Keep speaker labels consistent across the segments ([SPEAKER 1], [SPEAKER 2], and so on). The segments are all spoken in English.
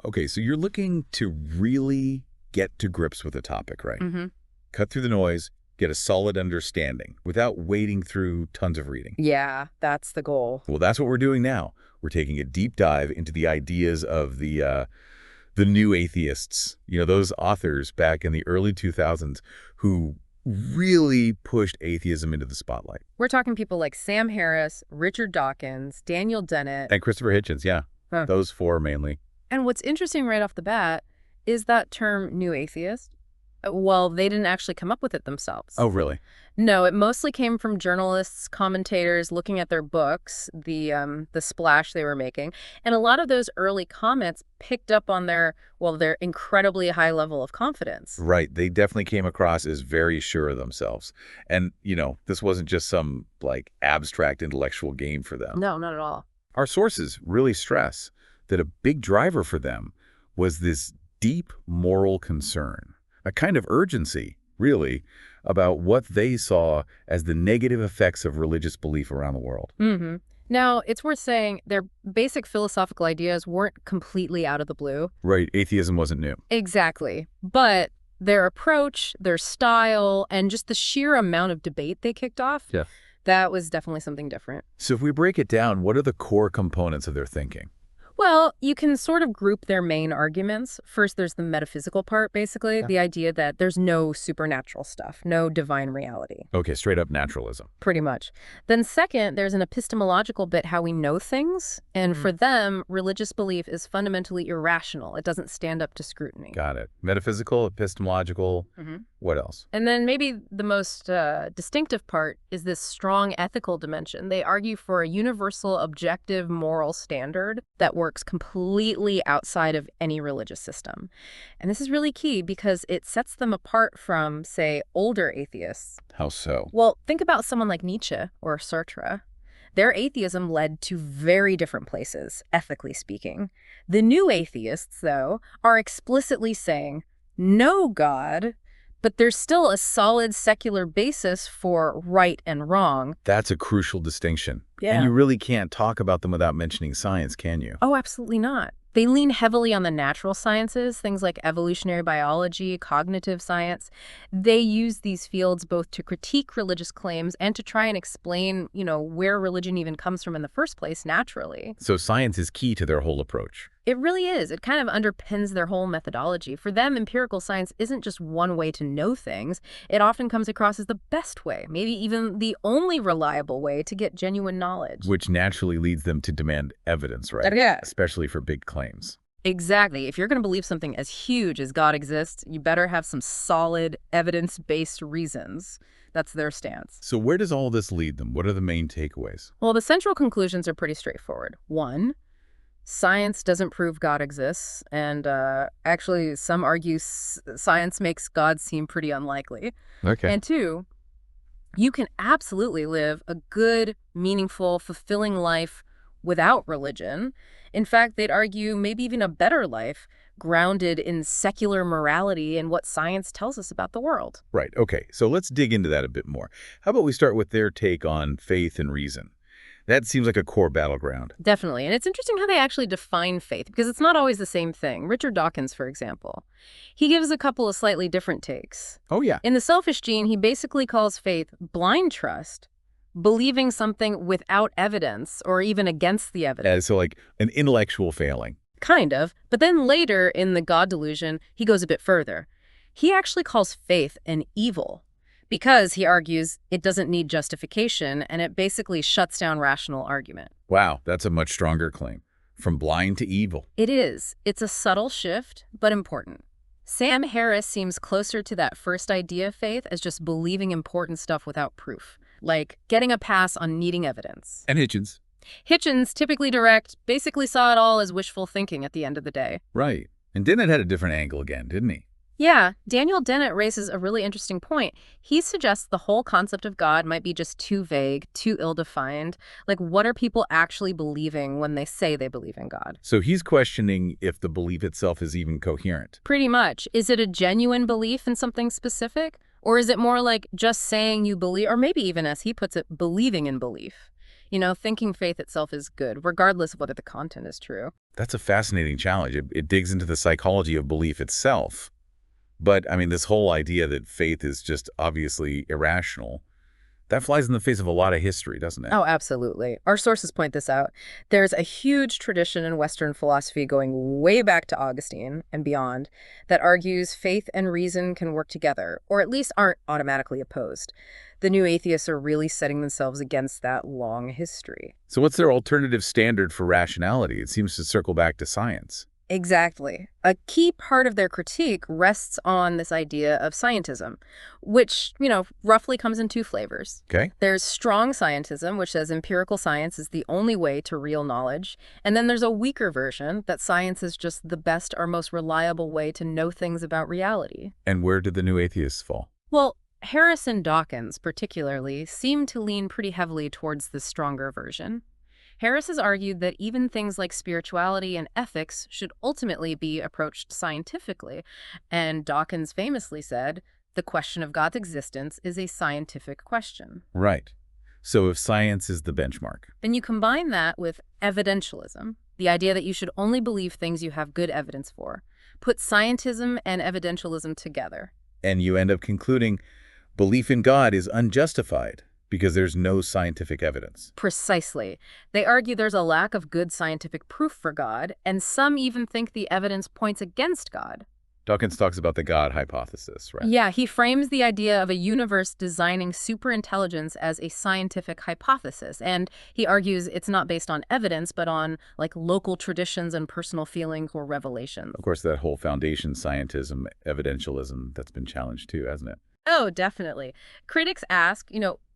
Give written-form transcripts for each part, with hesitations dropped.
[SPEAKER 1] Okay, so you're looking to really get to grips with the topic, right?
[SPEAKER 2] Mm-hmm.
[SPEAKER 1] Cut through the noise, get a solid understanding without wading through tons of reading.
[SPEAKER 2] Yeah, that's the goal.
[SPEAKER 1] Well, that's what we're doing now. We're taking a deep dive into the ideas of the new atheists, those authors back in the early 2000s who really pushed atheism into the spotlight.
[SPEAKER 2] We're talking people like Sam Harris, Richard Dawkins, Daniel Dennett.
[SPEAKER 1] And Christopher Hitchens, yeah.
[SPEAKER 2] Huh.
[SPEAKER 1] Those four mainly.
[SPEAKER 2] And what's interesting right off the bat is that term new atheist. Well, they didn't actually come up with it themselves.
[SPEAKER 1] Oh, really?
[SPEAKER 2] No, it mostly came from journalists, commentators looking at their books, the splash they were making. And a lot of those early comments picked up on their incredibly high level of confidence.
[SPEAKER 1] Right. They definitely came across as very sure of themselves. And, this wasn't just some, abstract intellectual game for them.
[SPEAKER 2] No, not at all.
[SPEAKER 1] Our sources really stress that a big driver for them was this deep moral concern, a kind of urgency, really, about what they saw as the negative effects of religious belief around the world.
[SPEAKER 2] Mm-hmm. Now, it's worth saying their basic philosophical ideas weren't completely out of the blue.
[SPEAKER 1] Right. Atheism wasn't new.
[SPEAKER 2] Exactly. But their approach, their style, and just the sheer amount of debate they kicked off, that was definitely something different.
[SPEAKER 1] So if we break it down, what are the core components of their thinking?
[SPEAKER 2] Well, you can sort of group their main arguments. First, there's the metaphysical part, basically, the idea that there's no supernatural stuff, no divine reality.
[SPEAKER 1] Okay, straight up naturalism.
[SPEAKER 2] Pretty much. Then second, there's an epistemological bit, how we know things. And for them, religious belief is fundamentally irrational. It doesn't stand up to scrutiny.
[SPEAKER 1] Got it. Metaphysical, epistemological, what else?
[SPEAKER 2] And then maybe the most distinctive part is this strong ethical dimension. They argue for a universal, objective moral standard that works completely outside of any religious system. And this is really key because it sets them apart from, say, older atheists.
[SPEAKER 1] How so?
[SPEAKER 2] Well, think about someone like Nietzsche or Sartre. Their atheism led to very different places, ethically speaking. The new atheists, though, are explicitly saying, no God, but there's still a solid secular basis for right and wrong.
[SPEAKER 1] That's a crucial distinction.
[SPEAKER 2] Yeah.
[SPEAKER 1] And you really can't talk about them without mentioning science, can you?
[SPEAKER 2] Oh, absolutely not. They lean heavily on the natural sciences, things like evolutionary biology, cognitive science. They use these fields both to critique religious claims and to try and explain, where religion even comes from in the first place naturally.
[SPEAKER 1] So science is key to their whole approach.
[SPEAKER 2] It really is. It kind of underpins their whole methodology. For them, empirical science isn't just one way to know things. It often comes across as the best way, maybe even the only reliable way to get genuine knowledge.
[SPEAKER 1] Which naturally leads them to demand evidence, right?
[SPEAKER 2] Yeah.
[SPEAKER 1] Especially for big claims.
[SPEAKER 2] Exactly. If you're going to believe something as huge as God exists, you better have some solid, evidence-based reasons. That's their stance.
[SPEAKER 1] So where does all this lead them? What are the main takeaways?
[SPEAKER 2] Well, the central conclusions are pretty straightforward. One, science doesn't prove God exists, and actually some argue science makes God seem pretty unlikely.
[SPEAKER 1] Okay.
[SPEAKER 2] And two, you can absolutely live a good, meaningful, fulfilling life without religion. In fact, they'd argue maybe even a better life grounded in secular morality and what science tells us about the world.
[SPEAKER 1] Right. Okay. So let's dig into that a bit more. How about we start with their take on faith and reason? That seems like a core battleground.
[SPEAKER 2] Definitely. And it's interesting how they actually define faith, because it's not always the same thing. Richard Dawkins, for example, he gives a couple of slightly different takes.
[SPEAKER 1] Oh, yeah.
[SPEAKER 2] In The Selfish Gene, he basically calls faith blind trust, believing something without evidence or even against the evidence.
[SPEAKER 1] So like an intellectual failing.
[SPEAKER 2] Kind of. But then later in The God Delusion, he goes a bit further. He actually calls faith an evil, because, he argues, it doesn't need justification, and it basically shuts down rational argument.
[SPEAKER 1] Wow, that's a much stronger claim. From blind to evil.
[SPEAKER 2] It is. It's a subtle shift, but important. Sam Harris seems closer to that first idea of faith as just believing important stuff without proof, like getting a pass on needing evidence.
[SPEAKER 1] And Hitchens.
[SPEAKER 2] Hitchens, typically direct, basically saw it all as wishful thinking at the end of the day.
[SPEAKER 1] Right. And Dennett had a different angle again, didn't he?
[SPEAKER 2] Yeah, Daniel Dennett raises a really interesting point. He suggests the whole concept of God might be just too vague, too ill-defined. Like, what are people actually believing when they say they believe in God?
[SPEAKER 1] So he's questioning if the belief itself is even coherent.
[SPEAKER 2] Pretty much. Is it a genuine belief in something specific? Or is it more like just saying you believe, or maybe even, as he puts it, believing in belief? Thinking faith itself is good, regardless of whether the content is true.
[SPEAKER 1] That's a fascinating challenge. It digs into the psychology of belief itself. But, I mean, this whole idea that faith is just obviously irrational, that flies in the face of a lot of history, doesn't it?
[SPEAKER 2] Oh, absolutely. Our sources point this out. There's a huge tradition in Western philosophy going way back to Augustine and beyond that argues faith and reason can work together, or at least aren't automatically opposed. The new atheists are really setting themselves against that long history.
[SPEAKER 1] So what's their alternative standard for rationality? It seems to circle back to science.
[SPEAKER 2] Exactly. A key part of their critique rests on this idea of scientism, which, roughly comes in two flavors.
[SPEAKER 1] Okay.
[SPEAKER 2] There's strong scientism, which says empirical science is the only way to real knowledge. And then there's a weaker version that science is just the best or most reliable way to know things about reality.
[SPEAKER 1] And where did the new atheists fall?
[SPEAKER 2] Well, Harris and Dawkins, particularly, seem to lean pretty heavily towards the stronger version. Harris has argued that even things like spirituality and ethics should ultimately be approached scientifically, and Dawkins famously said, the question of God's existence is a scientific question.
[SPEAKER 1] Right. So if science is the benchmark.
[SPEAKER 2] Then you combine that with evidentialism, the idea that you should only believe things you have good evidence for. Put scientism and evidentialism together.
[SPEAKER 1] And you end up concluding belief in God is unjustified because there's no scientific evidence.
[SPEAKER 2] Precisely. They argue there's a lack of good scientific proof for God, and some even think the evidence points against God.
[SPEAKER 1] Dawkins talks about the God hypothesis, right?
[SPEAKER 2] Yeah, he frames the idea of a universe designing superintelligence as a scientific hypothesis, and he argues it's not based on evidence, but on, local traditions and personal feelings or revelations.
[SPEAKER 1] Of course, that whole foundation scientism, evidentialism, that's been challenged too, hasn't it?
[SPEAKER 2] Oh, definitely. Critics ask,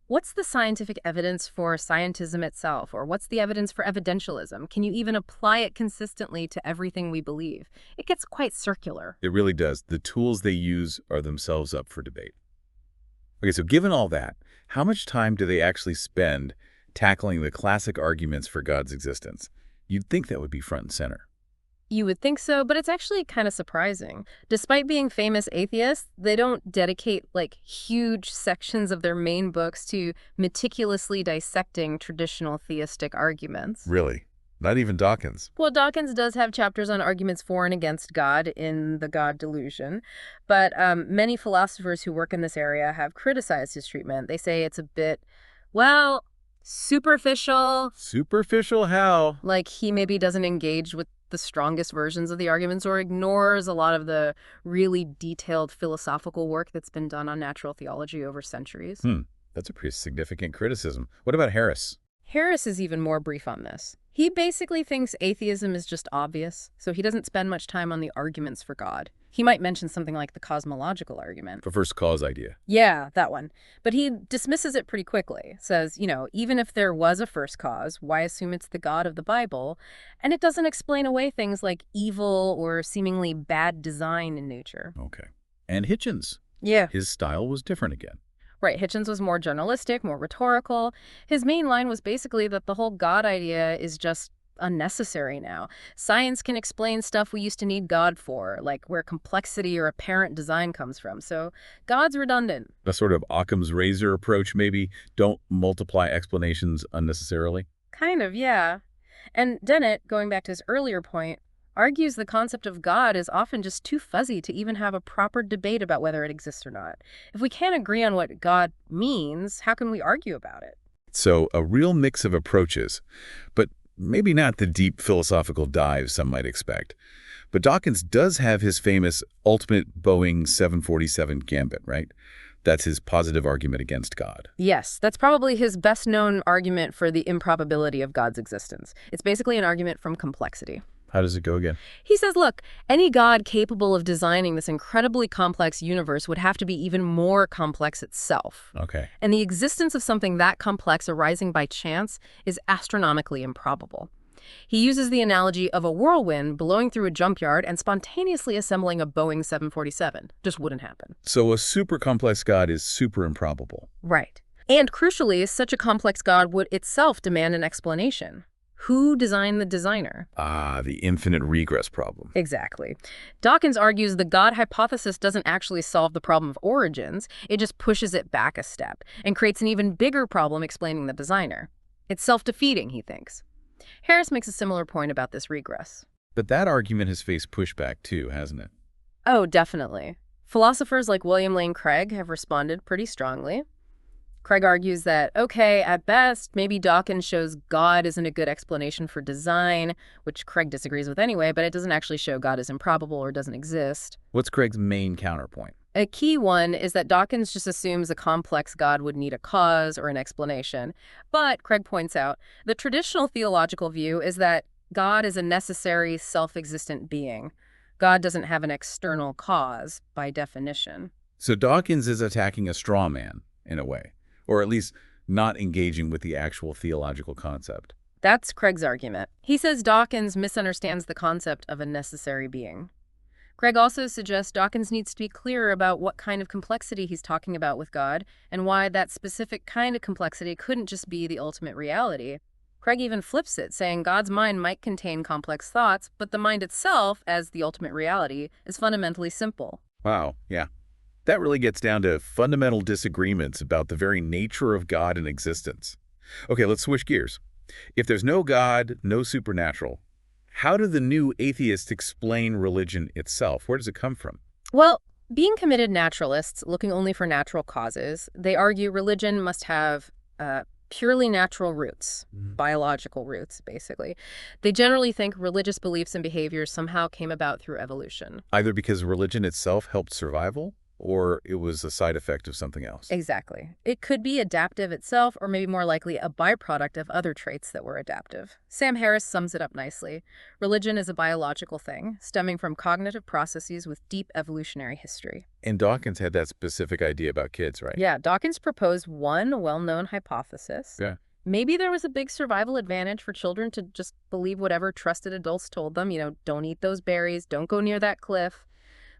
[SPEAKER 2] what's the scientific evidence for scientism itself? Or what's the evidence for evidentialism? Can you even apply it consistently to everything we believe? It gets quite circular.
[SPEAKER 1] It really does. The tools they use are themselves up for debate. Okay, so given all that, how much time do they actually spend tackling the classic arguments for God's existence? You'd think that would be front and center.
[SPEAKER 2] You would think so, but it's actually kind of surprising. Despite being famous atheists, they don't dedicate huge sections of their main books to meticulously dissecting traditional theistic arguments.
[SPEAKER 1] Really? Not even Dawkins?
[SPEAKER 2] Well, Dawkins does have chapters on arguments for and against God in The God Delusion, but many philosophers who work in this area have criticized his treatment. They say it's a bit, superficial.
[SPEAKER 1] Superficial how?
[SPEAKER 2] He maybe doesn't engage with the strongest versions of the arguments or ignores a lot of the really detailed philosophical work that's been done on natural theology over centuries.
[SPEAKER 1] That's a pretty significant criticism. What about Harris?
[SPEAKER 2] Harris is even more brief on this. He basically thinks atheism is just obvious, so he doesn't spend much time on the arguments for God. He might mention something like the cosmological argument.
[SPEAKER 1] The first cause idea.
[SPEAKER 2] Yeah, that one. But he dismisses it pretty quickly. Says, even if there was a first cause, why assume it's the God of the Bible? And it doesn't explain away things like evil or seemingly bad design in nature.
[SPEAKER 1] Okay. And Hitchens.
[SPEAKER 2] Yeah.
[SPEAKER 1] His style was different again.
[SPEAKER 2] Right, Hitchens was more journalistic, more rhetorical. His main line was basically that the whole God idea is just unnecessary now. Science can explain stuff we used to need God for, like where complexity or apparent design comes from. So God's redundant.
[SPEAKER 1] A sort of Occam's razor approach, maybe. Don't multiply explanations unnecessarily.
[SPEAKER 2] Kind of, yeah. And Dennett, going back to his earlier point, argues the concept of God is often just too fuzzy to even have a proper debate about whether it exists or not. If we can't agree on what God means, how can we argue about it?
[SPEAKER 1] So a real mix of approaches, but maybe not the deep philosophical dive some might expect. But Dawkins does have his famous ultimate Boeing 747 gambit, right? That's his positive argument against God.
[SPEAKER 2] Yes, that's probably his best-known argument for the improbability of God's existence. It's basically an argument from complexity.
[SPEAKER 1] How does it go again?
[SPEAKER 2] He says, look, any God capable of designing this incredibly complex universe would have to be even more complex itself.
[SPEAKER 1] Okay.
[SPEAKER 2] And the existence of something that complex arising by chance is astronomically improbable. He uses the analogy of a whirlwind blowing through a junkyard and spontaneously assembling a Boeing 747. Just wouldn't happen.
[SPEAKER 1] So a super complex God is super improbable.
[SPEAKER 2] Right. And crucially, such a complex God would itself demand an explanation. Who designed the designer?
[SPEAKER 1] Ah, the infinite regress problem.
[SPEAKER 2] Exactly. Dawkins argues the God hypothesis doesn't actually solve the problem of origins. It just pushes it back a step and creates an even bigger problem explaining the designer. It's self-defeating, he thinks. Harris makes a similar point about this regress.
[SPEAKER 1] But that argument has faced pushback too, hasn't it?
[SPEAKER 2] Oh, definitely. Philosophers like William Lane Craig have responded pretty strongly. Craig argues that, okay, at best, maybe Dawkins shows God isn't a good explanation for design, which Craig disagrees with anyway, but it doesn't actually show God is improbable or doesn't exist.
[SPEAKER 1] What's Craig's main counterpoint?
[SPEAKER 2] A key one is that Dawkins just assumes a complex God would need a cause or an explanation. But, Craig points out, the traditional theological view is that God is a necessary, self-existent being. God doesn't have an external cause, by definition.
[SPEAKER 1] So Dawkins is attacking a straw man, in a way, or at least not engaging with the actual theological concept.
[SPEAKER 2] That's Craig's argument. He says Dawkins misunderstands the concept of a necessary being. Craig also suggests Dawkins needs to be clearer about what kind of complexity he's talking about with God and why that specific kind of complexity couldn't just be the ultimate reality. Craig even flips it, saying God's mind might contain complex thoughts, but the mind itself, as the ultimate reality, is fundamentally simple.
[SPEAKER 1] Wow, yeah. That really gets down to fundamental disagreements about the very nature of God and existence. Okay, let's switch gears. If there's no God, no supernatural, how do the new atheists explain religion itself? Where does it come from?
[SPEAKER 2] Well, being committed naturalists, looking only for natural causes, they argue religion must have purely natural roots, biological roots, basically. They generally think religious beliefs and behaviors somehow came about through evolution.
[SPEAKER 1] Either because religion itself helped survival, or it was a side effect of something else.
[SPEAKER 2] Exactly. It could be adaptive itself, or maybe more likely a byproduct of other traits that were adaptive. Sam Harris sums it up nicely. Religion is a biological thing, stemming from cognitive processes with deep evolutionary history.
[SPEAKER 1] And Dawkins had that specific idea about kids, right?
[SPEAKER 2] Yeah, Dawkins proposed one well-known hypothesis.
[SPEAKER 1] Yeah.
[SPEAKER 2] Maybe there was a big survival advantage for children to just believe whatever trusted adults told them. Don't eat those berries, don't go near that cliff.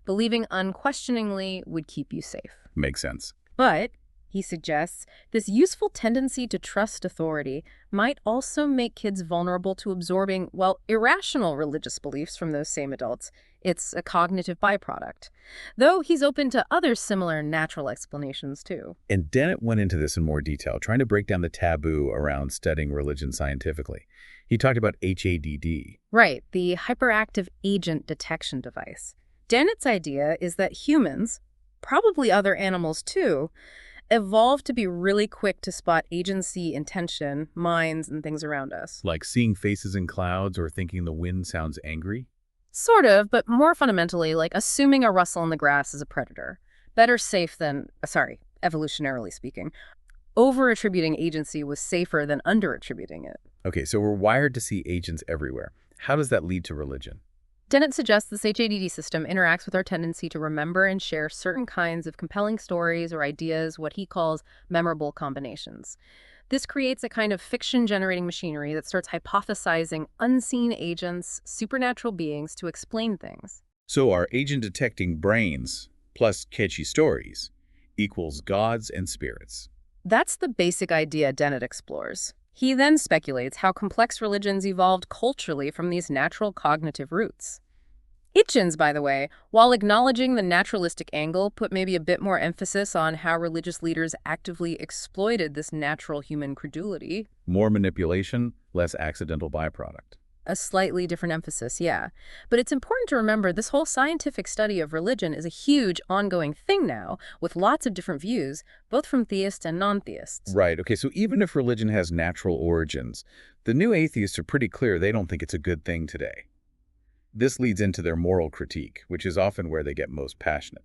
[SPEAKER 2] Believing unquestioningly would keep you safe.
[SPEAKER 1] Makes sense.
[SPEAKER 2] But, he suggests, this useful tendency to trust authority might also make kids vulnerable to absorbing, irrational religious beliefs from those same adults. It's a cognitive byproduct. Though he's open to other similar natural explanations, too.
[SPEAKER 1] And Dennett went into this in more detail, trying to break down the taboo around studying religion scientifically. He talked about HADD.
[SPEAKER 2] Right, the hyperactive agent detection device. Dennett's idea is that humans, probably other animals too, evolved to be really quick to spot agency, intention, minds, and things around us.
[SPEAKER 1] Like seeing faces in clouds or thinking the wind sounds angry?
[SPEAKER 2] Sort of, but more fundamentally, like assuming a rustle in the grass is a predator. Better safe than, evolutionarily speaking. Over-attributing agency was safer than under-attributing it.
[SPEAKER 1] Okay, so we're wired to see agents everywhere. How does that lead to religion?
[SPEAKER 2] Dennett suggests this HADD system interacts with our tendency to remember and share certain kinds of compelling stories or ideas, what he calls memorable combinations. This creates a kind of fiction-generating machinery that starts hypothesizing unseen agents, supernatural beings to explain things.
[SPEAKER 1] So our agent-detecting brains plus catchy stories equals gods and spirits.
[SPEAKER 2] That's the basic idea Dennett explores. He then speculates how complex religions evolved culturally from these natural cognitive roots. Hitchens, by the way, while acknowledging the naturalistic angle, put maybe a bit more emphasis on how religious leaders actively exploited this natural human credulity.
[SPEAKER 1] More manipulation, less accidental byproduct.
[SPEAKER 2] A slightly different emphasis, yeah. But it's important to remember this whole scientific study of religion is a huge ongoing thing now, with lots of different views, both from theists and non-theists.
[SPEAKER 1] Right, okay, so even if religion has natural origins, the new atheists are pretty clear they don't think it's a good thing today. This leads into their moral critique, which is often where they get most passionate.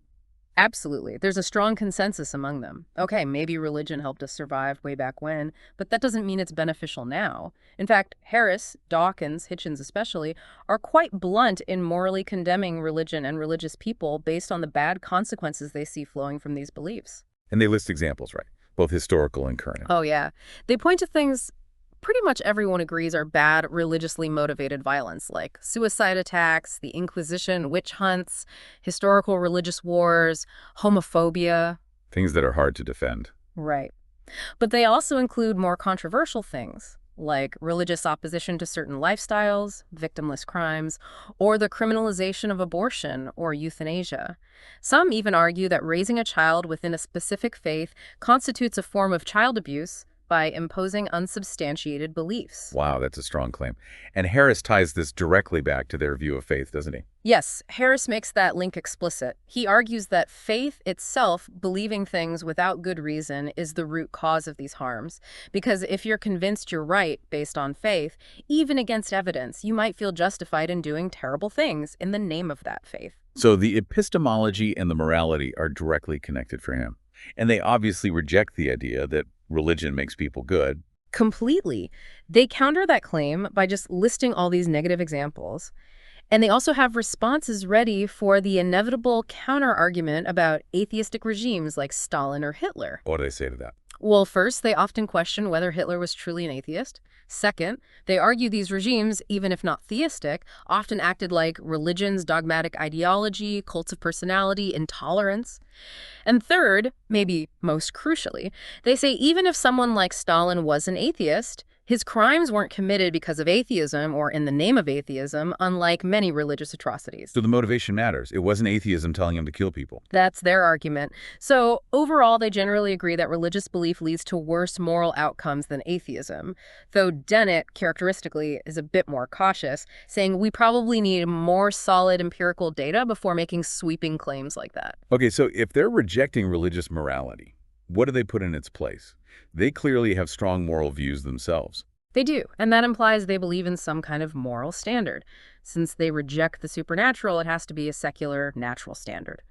[SPEAKER 2] Absolutely. There's a strong consensus among them. Okay, maybe religion helped us survive way back when, but that doesn't mean it's beneficial now. In fact, Harris, Dawkins, Hitchens especially, are quite blunt in morally condemning religion and religious people based on the bad consequences they see flowing from these beliefs.
[SPEAKER 1] And they list examples, right? Both historical and current.
[SPEAKER 2] Oh, yeah. They point to things pretty much everyone agrees are bad, religiously motivated violence, like suicide attacks, the Inquisition, witch hunts, historical religious wars, homophobia.
[SPEAKER 1] Things that are hard to defend.
[SPEAKER 2] Right. But they also include more controversial things, like religious opposition to certain lifestyles, victimless crimes, or the criminalization of abortion or euthanasia. Some even argue that raising a child within a specific faith constitutes a form of child abuse, by imposing unsubstantiated beliefs.
[SPEAKER 1] Wow, that's a strong claim. And Harris ties this directly back to their view of faith, doesn't he?
[SPEAKER 2] Yes, Harris makes that link explicit. He argues that faith itself, believing things without good reason, is the root cause of these harms. Because if you're convinced you're right based on faith, even against evidence, you might feel justified in doing terrible things in the name of that faith.
[SPEAKER 1] So the epistemology and the morality are directly connected for him. And they obviously reject the idea that religion makes people good.
[SPEAKER 2] Completely. They counter that claim by just listing all these negative examples. And they also have responses ready for the inevitable counter-argument about atheistic regimes like Stalin or Hitler.
[SPEAKER 1] What do they say to that?
[SPEAKER 2] Well, first, they often question whether Hitler was truly an atheist. Second, they argue these regimes, even if not theistic, often acted like religion's dogmatic ideology, cults of personality, intolerance. And third, maybe most crucially, they say even if someone like Stalin was an atheist, his crimes weren't committed because of atheism or in the name of atheism, unlike many religious atrocities.
[SPEAKER 1] So the motivation matters. It wasn't atheism telling him to kill people.
[SPEAKER 2] That's their argument. So overall, they generally agree that religious belief leads to worse moral outcomes than atheism, though Dennett, characteristically, is a bit more cautious, saying we probably need more solid empirical data before making sweeping claims like that.
[SPEAKER 1] Okay, so if they're rejecting religious morality, what do they put in its place? They clearly have strong moral views themselves.
[SPEAKER 2] They do, and that implies they believe in some kind of moral standard. Since they reject the supernatural, it has to be a secular, natural standard.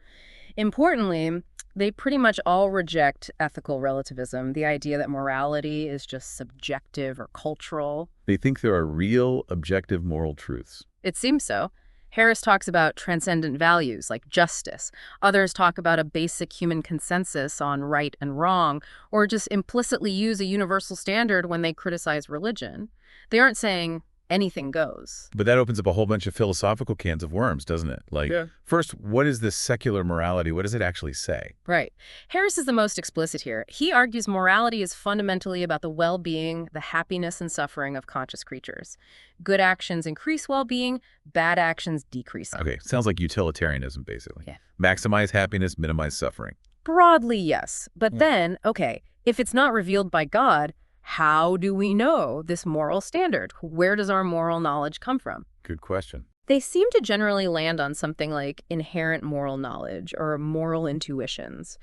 [SPEAKER 2] Importantly, they pretty much all reject ethical relativism, the idea that morality is just subjective or cultural.
[SPEAKER 1] They think there are real, objective moral truths.
[SPEAKER 2] It seems so. Harris talks about transcendent values like justice. Others talk about a basic human consensus on right and wrong, or just implicitly use a universal standard when they criticize religion. They aren't saying anything goes.
[SPEAKER 1] But that opens up a whole bunch of philosophical cans of worms, doesn't it? Like, first, what is this secular morality? What does it actually say?
[SPEAKER 2] Right. Harris is the most explicit here. He argues morality is fundamentally about the well-being, the happiness and suffering of conscious creatures. Good actions increase well-being, bad actions decrease it.
[SPEAKER 1] Okay, sounds like utilitarianism, basically.
[SPEAKER 2] Yeah.
[SPEAKER 1] Maximize happiness, minimize suffering.
[SPEAKER 2] Broadly, yes. But then, okay, if it's not revealed by God, how do we know this moral standard? Where does our moral knowledge come from?
[SPEAKER 1] Good question.
[SPEAKER 2] They seem to generally land on something like inherent moral knowledge or moral intuitions.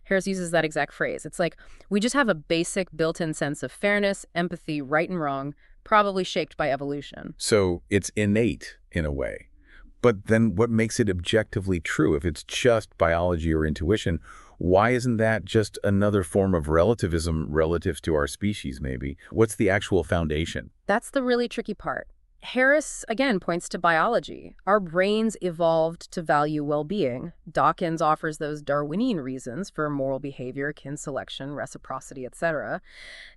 [SPEAKER 2] Harris uses that exact phrase. It's like, we just have a basic built-in sense of fairness, empathy, right and wrong, probably shaped by evolution.
[SPEAKER 1] So it's innate in a way. But then what makes it objectively true? If it's just biology or intuition, why isn't that just another form of relativism relative to our species, maybe? What's the actual foundation?
[SPEAKER 2] That's the really tricky part. Harris, again, points to biology. Our brains evolved to value well-being. Dawkins offers those Darwinian reasons for moral behavior, kin selection, reciprocity, etc.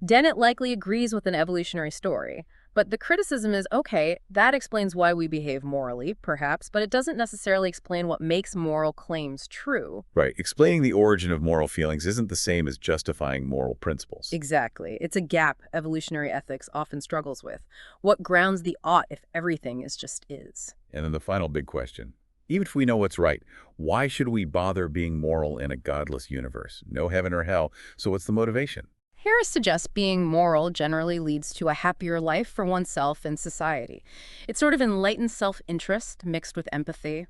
[SPEAKER 2] Dennett likely agrees with an evolutionary story. But the criticism is, okay, that explains why we behave morally, perhaps, but it doesn't necessarily explain what makes moral claims true.
[SPEAKER 1] Right. Explaining the origin of moral feelings isn't the same as justifying moral principles.
[SPEAKER 2] Exactly. It's a gap evolutionary ethics often struggles with. What grounds the ought if everything is just is?
[SPEAKER 1] And then the final big question. Even if we know what's right, why should we bother being moral in a godless universe? No heaven or hell. So what's the motivation?
[SPEAKER 2] Harris suggests being moral generally leads to a happier life for oneself and society. It sort of enlightens self-interest mixed with empathy.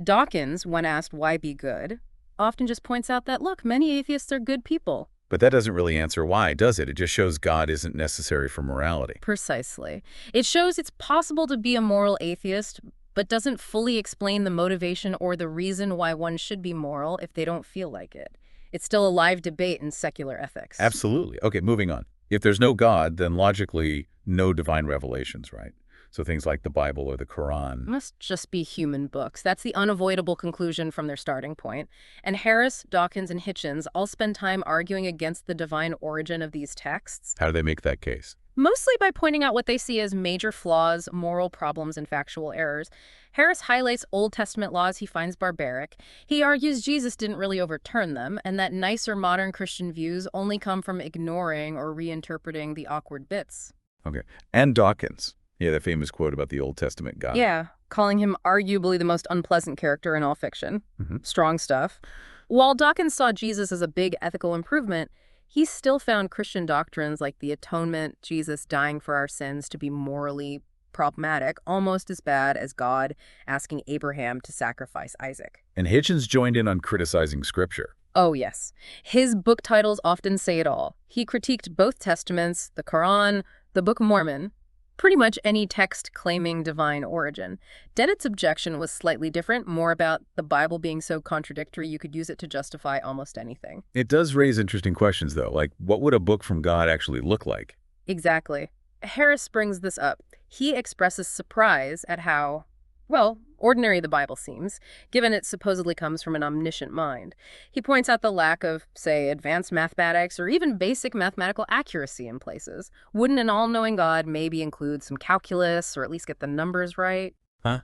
[SPEAKER 2] Dawkins, when asked why be good, often just points out that, look, many atheists are good people.
[SPEAKER 1] But that doesn't really answer why, does it? It just shows God isn't necessary for morality.
[SPEAKER 2] Precisely. It shows it's possible to be a moral atheist, but doesn't fully explain the motivation or the reason why one should be moral if they don't feel like it. It's still a live debate in secular ethics.
[SPEAKER 1] Absolutely. Okay, moving on. If there's no God, then logically no divine revelations, right? So things like the Bible or the Quran.
[SPEAKER 2] Must just be human books. That's the unavoidable conclusion from their starting point. And Harris, Dawkins, and Hitchens all spend time arguing against the divine origin of these texts.
[SPEAKER 1] How do they make that case?
[SPEAKER 2] Mostly by pointing out what they see as major flaws, moral problems, and factual errors. Harris highlights Old Testament laws he finds barbaric. He argues Jesus didn't really overturn them, and that nicer modern Christian views only come from ignoring or reinterpreting the awkward bits.
[SPEAKER 1] Okay. And Dawkins. Yeah, the famous quote about the Old Testament God.
[SPEAKER 2] Yeah, calling him arguably the most unpleasant character in all fiction.
[SPEAKER 1] Mm-hmm.
[SPEAKER 2] Strong stuff. While Dawkins saw Jesus as a big ethical improvement, He still found Christian doctrines like the atonement, Jesus dying for our sins, to be morally problematic, almost as bad as God asking Abraham to sacrifice Isaac.
[SPEAKER 1] And Hitchens joined in on criticizing Scripture.
[SPEAKER 2] Oh, yes. His book titles often say it all. He critiqued both testaments, the Quran, the Book of Mormon, pretty much any text claiming divine origin. Dennett's objection was slightly different, more about the Bible being so contradictory you could use it to justify almost anything.
[SPEAKER 1] It does raise interesting questions, though, like what would a book from God actually look like?
[SPEAKER 2] Exactly. Harris brings this up. He expresses surprise at how, well, ordinary the Bible seems, given it supposedly comes from an omniscient mind. He points out the lack of, say, advanced mathematics or even basic mathematical accuracy in places. Wouldn't an all-knowing God maybe include some calculus or at least get the numbers right?
[SPEAKER 1] Huh?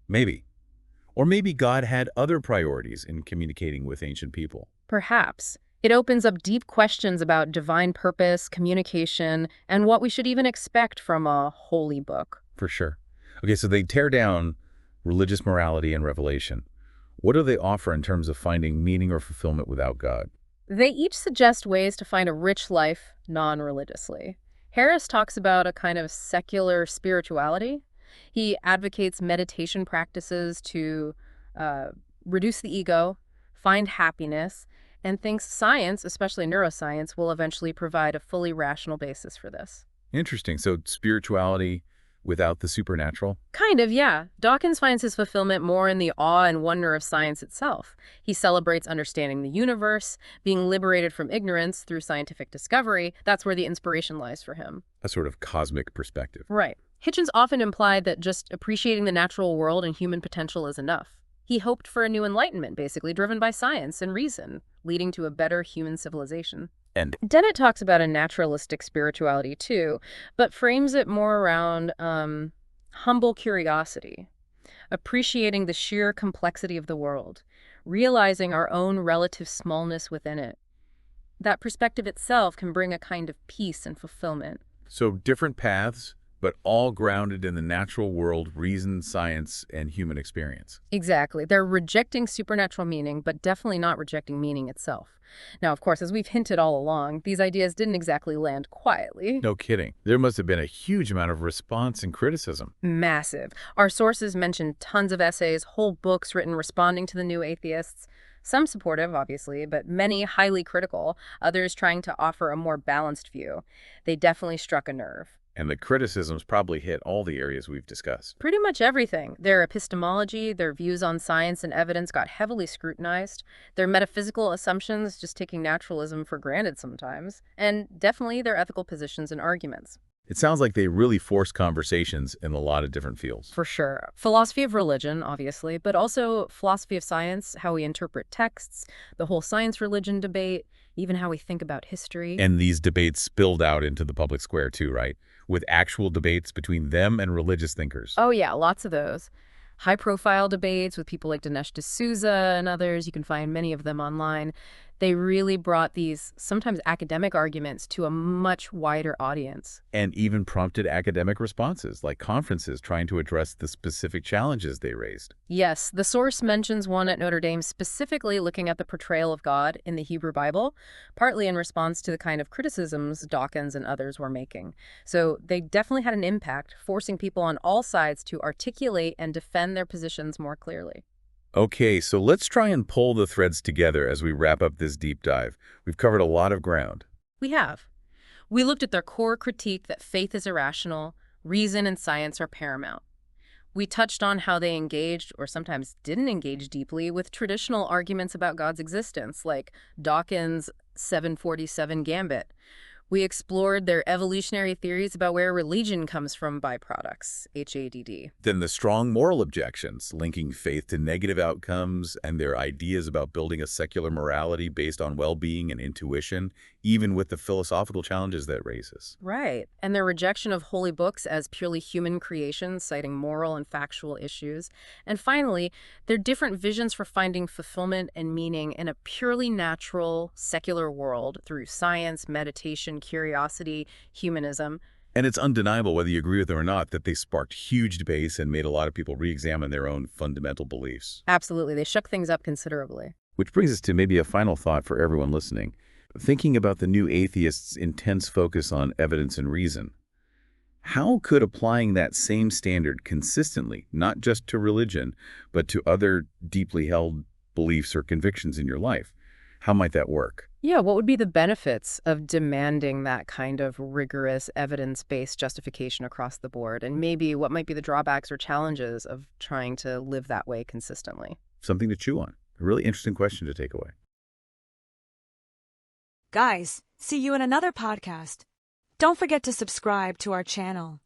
[SPEAKER 1] Maybe. Or maybe God had other priorities in communicating with ancient people.
[SPEAKER 2] Perhaps. It opens up deep questions about divine purpose, communication, and what we should even expect from a holy book.
[SPEAKER 1] For sure. Okay, so they tear down religious morality and revelation. What do they offer in terms of finding meaning or fulfillment without God?
[SPEAKER 2] They each suggest ways to find a rich life non-religiously. Harris talks about a kind of secular spirituality. He advocates meditation practices to reduce the ego, find happiness, and thinks science, especially neuroscience, will eventually provide a fully rational basis for this.
[SPEAKER 1] Interesting. So spirituality without the supernatural?
[SPEAKER 2] Kind of, yeah. Dawkins finds his fulfillment more in the awe and wonder of science itself. He celebrates understanding the universe, being liberated from ignorance through scientific discovery. That's where the inspiration lies for him.
[SPEAKER 1] A sort of cosmic perspective.
[SPEAKER 2] Right. Hitchens often implied that just appreciating the natural world and human potential is enough. He hoped for a new enlightenment, basically, driven by science and reason, leading to a better human civilization.
[SPEAKER 1] And
[SPEAKER 2] Dennett talks about a naturalistic spirituality, too, but frames it more around humble curiosity, appreciating the sheer complexity of the world, realizing our own relative smallness within it. That perspective itself can bring a kind of peace and fulfillment.
[SPEAKER 1] so different paths, but all grounded in the natural world, reason, science, and human experience.
[SPEAKER 2] Exactly. They're rejecting supernatural meaning, but definitely not rejecting meaning itself. Now, of course, as we've hinted all along, these ideas didn't exactly land quietly.
[SPEAKER 1] No kidding. There must have been a huge amount of response and criticism.
[SPEAKER 2] Massive. Our sources mention tons of essays, whole books written responding to the new atheists. Some supportive, obviously, but many highly critical, others trying to offer a more balanced view. They definitely struck a nerve.
[SPEAKER 1] And the criticisms probably hit all the areas we've discussed.
[SPEAKER 2] Pretty much everything. Their epistemology, their views on science and evidence got heavily scrutinized. Their metaphysical assumptions, just taking naturalism for granted sometimes. And definitely their ethical positions and arguments.
[SPEAKER 1] It sounds like they really forced conversations in a lot of different fields.
[SPEAKER 2] For sure. Philosophy of religion, obviously, but also philosophy of science, how we interpret texts, the whole science-religion debate, even how we think about history.
[SPEAKER 1] And these debates spilled out into the public square too, right? With actual debates between them and religious thinkers.
[SPEAKER 2] Oh, yeah, lots of those. High-profile debates with people like Dinesh D'Souza and others. You can find many of them online. They really brought these sometimes academic arguments to a much wider audience.
[SPEAKER 1] And even prompted academic responses, like conferences trying to address the specific challenges they raised.
[SPEAKER 2] Yes, the source mentions one at Notre Dame specifically looking at the portrayal of God in the Hebrew Bible, partly in response to the kind of criticisms Dawkins and others were making. So they definitely had an impact, forcing people on all sides to articulate and defend their positions more clearly.
[SPEAKER 1] Okay, so let's try and pull the threads together as we wrap up this deep dive. We've covered a lot of ground.
[SPEAKER 2] We have. We looked at their core critique that faith is irrational, reason and science are paramount. We touched on how they engaged, or sometimes didn't engage deeply, with traditional arguments about God's existence, like Dawkins' 747 gambit. We explored their evolutionary theories about where religion comes from byproducts, HADD.
[SPEAKER 1] Then the strong moral objections, linking faith to negative outcomes and their ideas about building a secular morality based on well-being and intuition, even with the philosophical challenges that raises.
[SPEAKER 2] Right. And their rejection of holy books as purely human creations, citing moral and factual issues. And finally, their different visions for finding fulfillment and meaning in a purely natural, secular world through science, meditation, curiosity, humanism.
[SPEAKER 1] And it's undeniable, whether you agree with them or not, that they sparked huge debates and made a lot of people re-examine their own fundamental beliefs.
[SPEAKER 2] Absolutely. They shook things up considerably.
[SPEAKER 1] Which brings us to maybe a final thought for everyone listening. Thinking about the new atheists' intense focus on evidence and reason, how could applying that same standard consistently, not just to religion, but to other deeply held beliefs or convictions in your life, how might that work?
[SPEAKER 2] Yeah, what would be the benefits of demanding that kind of rigorous evidence-based justification across the board? And maybe what might be the drawbacks or challenges of trying to live that way consistently?
[SPEAKER 1] Something to chew on. A really interesting question to take away.
[SPEAKER 3] Guys, see you in another podcast. Don't forget to subscribe to our channel.